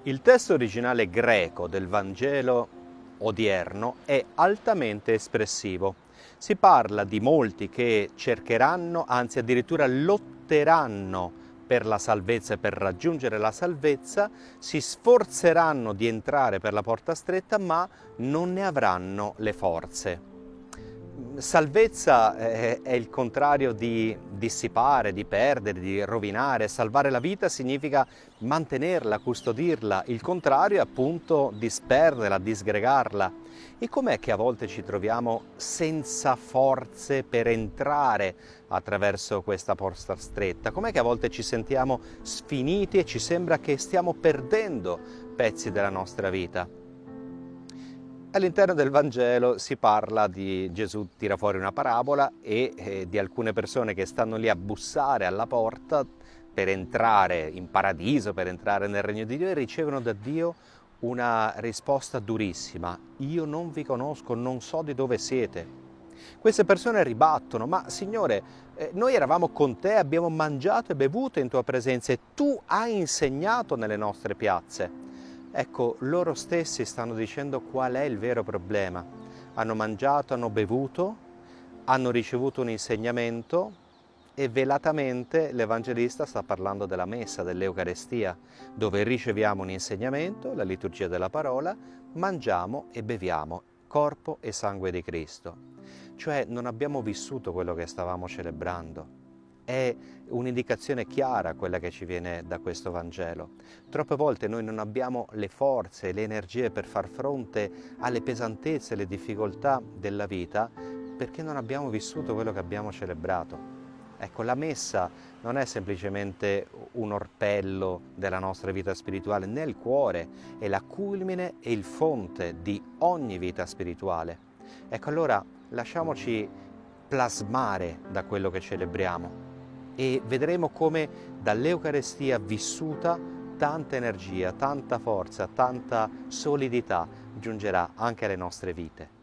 Il testo originale greco del Vangelo odierno è altamente espressivo. Si parla di molti che cercheranno, anzi addirittura lotteranno per la salvezza e per raggiungere la salvezza, si sforzeranno di entrare per la porta stretta, ma non ne avranno le forze. Salvezza è il contrario di dissipare, di perdere, di rovinare. Salvare la vita significa mantenerla, custodirla. Il contrario è appunto disperderla, disgregarla. E com'è che a volte ci troviamo senza forze per entrare attraverso questa porta stretta? Com'è che a volte ci sentiamo sfiniti e ci sembra che stiamo perdendo pezzi della nostra vita? All'interno del Vangelo si parla di Gesù tira fuori una parabola e di alcune persone che stanno lì a bussare alla porta per entrare in paradiso, per entrare nel regno di Dio, e ricevono da Dio una risposta durissima: io non vi conosco, non so di dove siete. Queste persone ribattono: ma Signore, noi eravamo con te, abbiamo mangiato e bevuto in tua presenza e tu hai insegnato nelle nostre piazze. Ecco, loro stessi stanno dicendo qual è il vero problema. Hanno mangiato, hanno bevuto, hanno ricevuto un insegnamento e velatamente l'Evangelista sta parlando della messa, dell'Eucarestia, dove riceviamo un insegnamento, la liturgia della parola, mangiamo e beviamo corpo e sangue di Cristo. Cioè non abbiamo vissuto quello che stavamo celebrando. È un'indicazione chiara quella che ci viene da questo Vangelo. Troppe volte noi non abbiamo le forze, le energie per far fronte alle pesantezze, alle difficoltà della vita perché non abbiamo vissuto quello che abbiamo celebrato. Ecco, la messa non è semplicemente un orpello della nostra vita spirituale, nel cuore è la culmine e il fonte di ogni vita spirituale. Ecco, allora lasciamoci plasmare da quello che celebriamo e vedremo come dall'Eucarestia vissuta tanta energia, tanta forza, tanta solidità giungerà anche alle nostre vite.